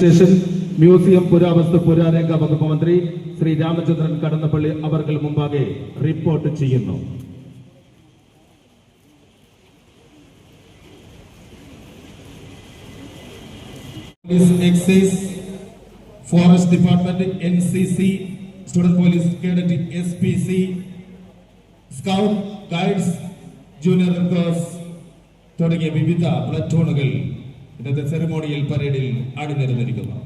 ശേഷം മ്യൂസിയം പുരാവസ്തു പുരാരംഗ വകുപ്പ് മന്ത്രി ശ്രീ രാമചന്ദ്രൻ കടന്നപ്പള്ളി അവർക്ക് മുമ്പാകെ റിപ്പോർട്ട് ചെയ്യുന്നു. Excise, forest department, NCC, student police cadet, SPC, scout, guides, junior red cross തുടങ്ങിയ വിവിധ പ്ലറ്റൂണുകൾ ഇന്നത്തെ സെറിമോണിയൽ പരേഡിൽ അണിനിരന്നിരിക്കുന്നു.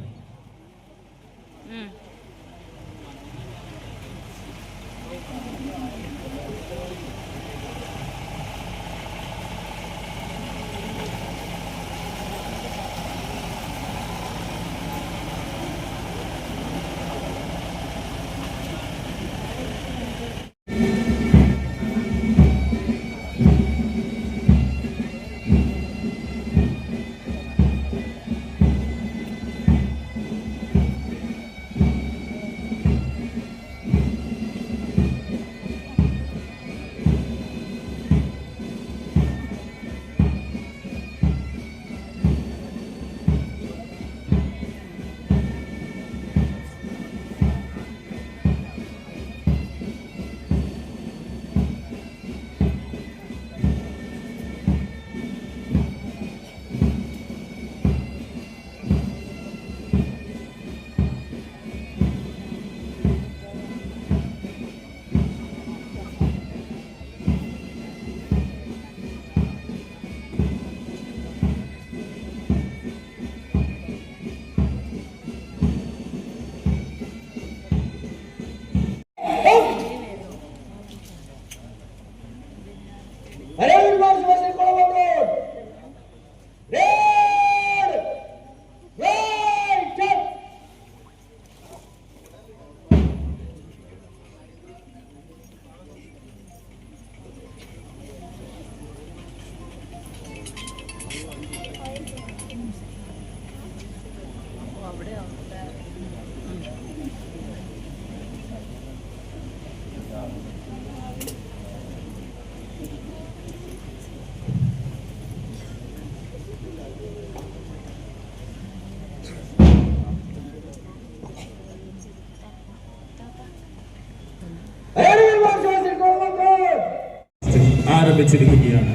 ആരംഭിച്ചിരിക്കുകയാണ്.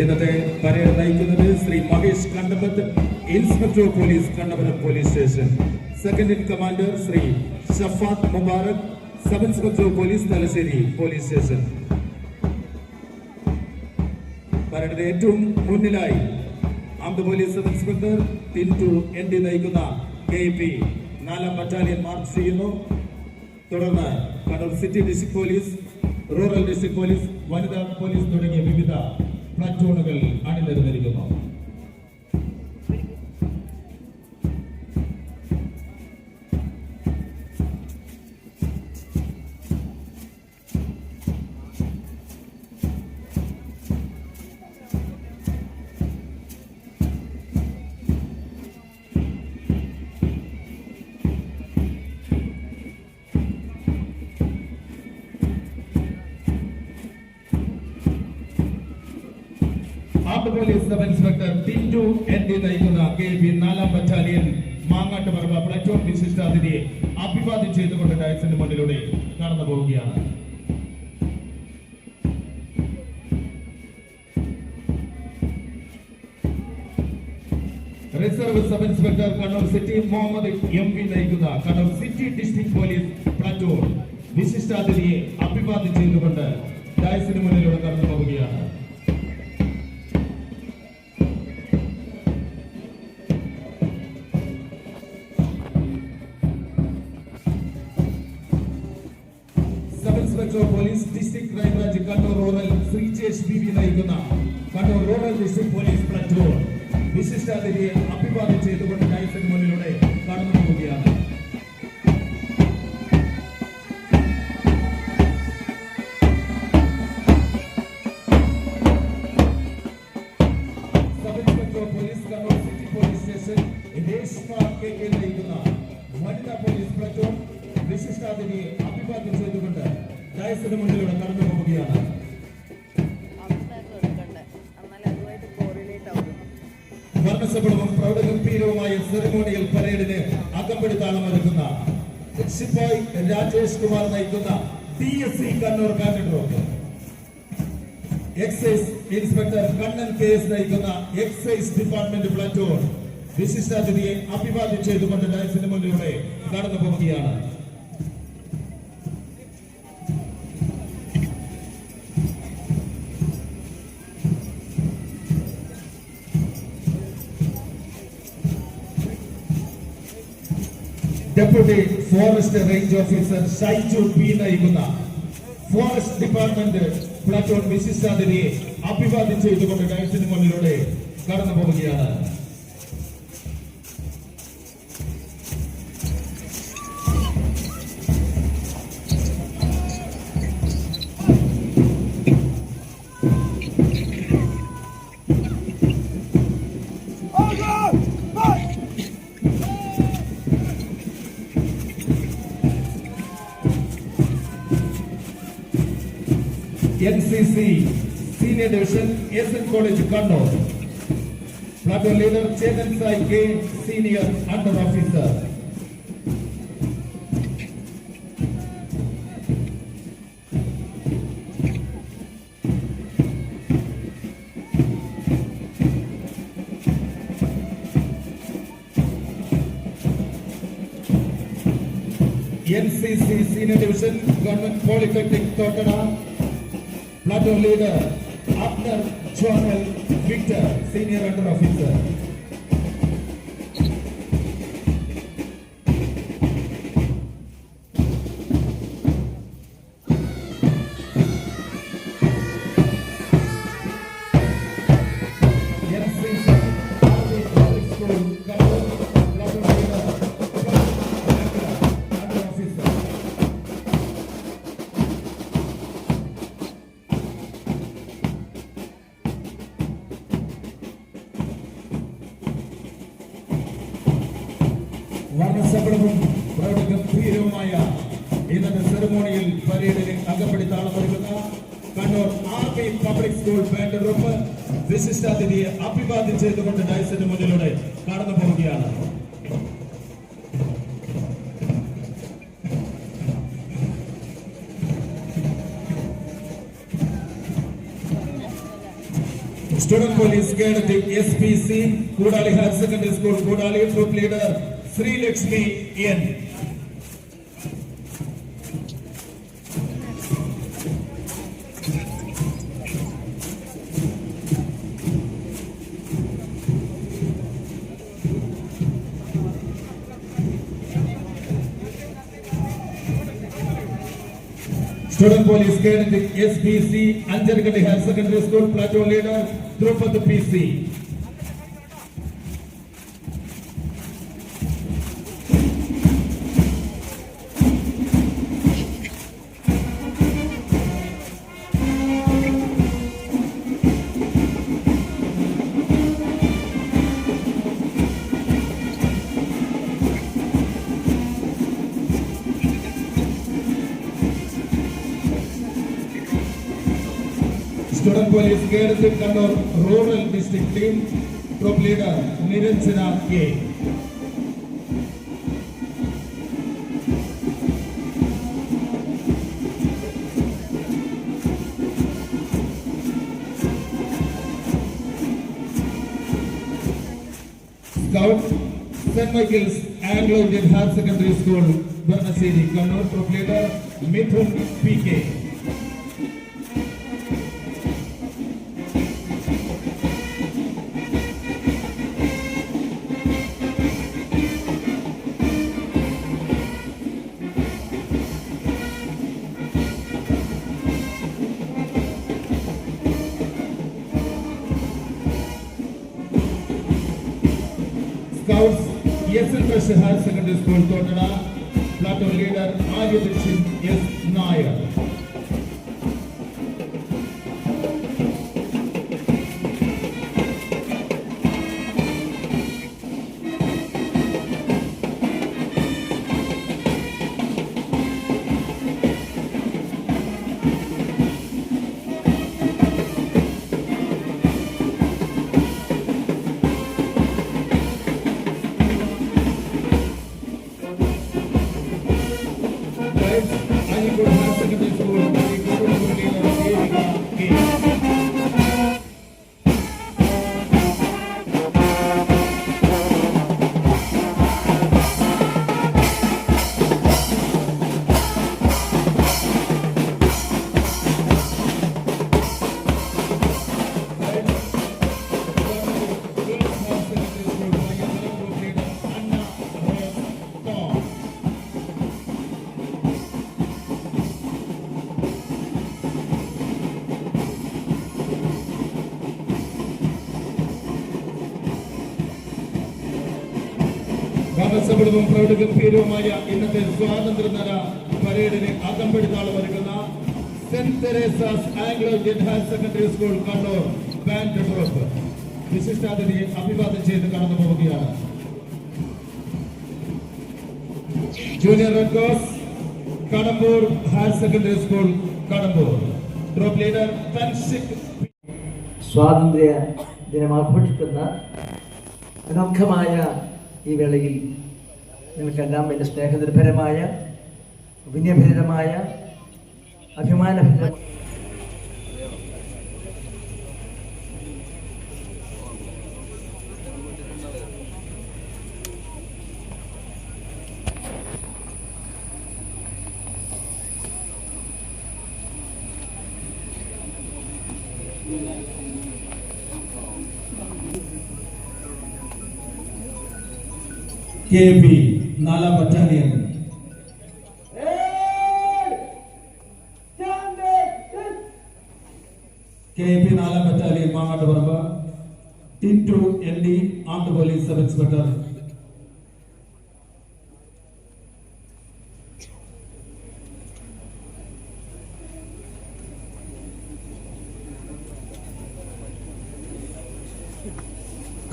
ഇന്നത്തെ പരേഡ് നയിക്കുന്നത് Shri Mahesh Kandapath, inspector of police, Kannapuram police station. Second in commander Shri Shafath Mubarak, sub inspector of police, Thalassery police station. പരേഡിന്റെ ഏറ്റവും മുന്നിലായി armed police sub inspector Tintu ND നയിക്കുന്ന KP 4ാം ബറ്റാലിയൻ മാർച്ച് ചെയ്യുന്നു. തുടർന്ന് Kannur city district police, rural district police, വനിതാ പോലീസ് തുടങ്ങിയ വിവിധ പ്ലാറ്റൂണുകൾ അണിനിരന്നിരിക്കുന്നു. Armed police sub inspector Tintu ND നയിക്കുന്ന KP 4ാം ബറ്റാലിയൻ മാങ്ങാട്ടുപറമ്പ് പ്ലറ്റൂൺ വിശിഷ്ടാതിഥിയെ അഭിവാദ്യം ചെയ്തുകൊണ്ട് ഡയസിന് മുന്നിലൂടെ കടന്നു പോവുകയാണ്. Reserve sub inspector Kannur city Muhammad MV നയിക്കുന്ന Kannur city district police platoon വിശിഷ്ടാതിഥിയെ അഭിവാദ്യം ചെയ്തുകൊണ്ട് ഡയസിന് മുന്നിലൂടെ കടന്നു പോവുകയാണ്. Sub inspector of police district crime branch Kannur rural Sreejesh B V നയിക്കുന്ന Kannur rural district police platoon വിശിഷ്ടാതിഥിയെ അഭിവാദ്യം ചെയ്തുകൊണ്ട് ഡയസിന് മുന്നിലൂടെ കടന്നു പോവുകയാണ്. Sub inspector of police Kannur city police station Reshma K K നയിക്കുന്ന വനിതാ പോലീസ് പ്ലറ്റൂൺ വിശിഷ്ടാതിഥിയെ അഭിവാദ്യം ചെയ്തുകൊണ്ട് ഡയസിന് മുന്നിലൂടെ കടന്നു പോവുകയാണ്. വർണ്ണസബളവും പ്രൗഢഗംഭീരവുമായ സെറിമോണിയൽ പരേഡിന് അകമ്പടി താളമൊരുക്കുന്ന സിപ്പായി രാജേഷ് കുമാർ നയിക്കുന്ന DSC Kannur band troupe, excise inspector Kannan KS നയിക്കുന്ന എക്സൈസ് ഡിപ്പാർട്ട്മെന്റ് പ്ലറ്റൂൺ വിശിഷ്ടാതിഥിയെ അഭിവാദ്യം ചെയ്തുകൊണ്ട് ഡയസിന് മുന്നിലൂടെ കടന്നു പോവുകയാണ്. Deputy forest range officer Shaiju P നയിക്കുന്ന ഫോറസ്റ്റ് ഡിപ്പാർട്ട്മെന്റ് പ്ലറ്റൂൺ വിശിഷ്ടാതിഥിയെ അഭിവാദ്യം ചെയ്തുകൊണ്ട് ഡയസിന് മുന്നിലൂടെ കടന്നു പോവുകയാണ്. NCC Senior Division SN College Kannur, Platoon Leader Chetan Sai K, Senior Under Officer. NCC Senior Division Government Polytechnic Totana, Platoon Leader Abner Johnel Victor, Senior Under Officer. NCC Army Public School, Kannur, Platoon Leader Under Officer. വർണ്ണസബളവും പ്രൗഢഗംഭീരവുമായ ഇന്നത്തെ ceremonial പരേഡിന് അകമ്പടി താളമൊരുക്കുന്ന Kannur army public school band group വിശിഷ്ടാതിഥിയെ അഭിവാദ്യം ചെയ്തുകൊണ്ട് ഡയസിന് മുന്നിലൂടെ കടന്നു പോവുകയാണ്. Student police cadet SPC Koodali higher secondary school Koodali troop leader Sreelakshmi N. Student Police Cadet SPC Anjargadi Higher Secondary School Platoon Leader Drupad PC. Student Police Cadet Kannur Rural District Team Troop Leader Niranjana K. Scout St. Michael's Anglo-Indian Higher Secondary School, Varnasiri, Kannur, Group Leader Mithun PK. Scouts, ESL Fresh Higher Secondary School, Totana, Platoon Leader Aryadichin S. Nair. Ayurveda Higher Secondary School, Group Leader Devika K. ഗാനസഭയും പ്രൗഢഗംഭീരവുമായ ഇന്നത്തെ സ്വാതന്ത്ര്യദിന പരേഡിന് അകമ്പടി താളം ഒരുക്കുന്ന saint Teresa's Anglo Indian higher secondary school Kannur band troop വിശിഷ്ടാതിഥിയെ അഭിവാദ്യം ചെയ്ത് കടന്നു പോവുകയാണ്. Junior red cross Kadambur higher secondary school Kadambur group leader Thanshik. സ്വാതന്ത്ര്യ ദിനം ആഘോഷിക്കുന്ന അനർഘമായ ഈ വേളയിൽ നിങ്ങൾക്കെല്ലാം എൻ്റെ സ്നേഹനിർഭരമായ വിനയഭരിതമായ അഭിമാനഭരിതമായ KP 4ാം ബറ്റാലിയൻ KP 4ാം battalion Mangattuparamba Tintu ND armed police sub inspector.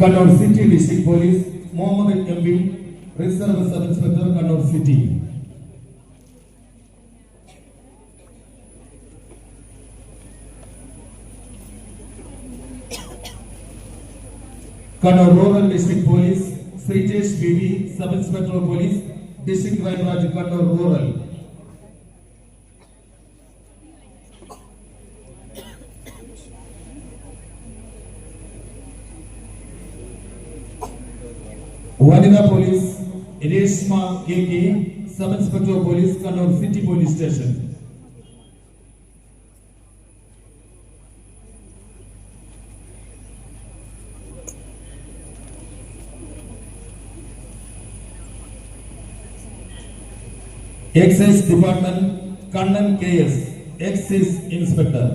Kannur city district police Muhammad MB reserve sub inspector Kannur city. Kannur rural district police Sreejesh BB sub inspector of police district crime branch Kannur rural. വനിതാ police Reshma KK sub inspector of police Kannur city police station. Excise department Kannan KS excise inspector.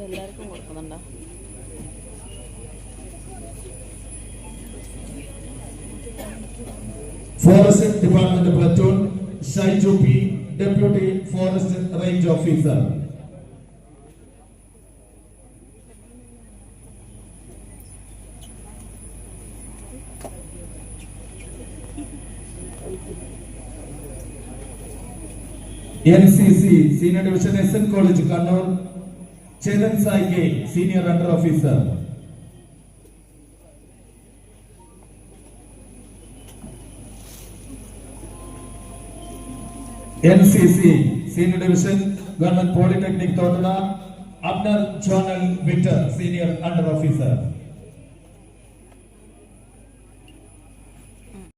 എല്ലാവർക്കും കൊടുക്കുന്നുണ്ടോ? Forest department platoon Shaiju P deputy forest range officer. NCC senior division SN college Kannur Chetan Sai K senior under officer. NCC senior division government polytechnic Thottada Abner Jonal Victor senior under officer.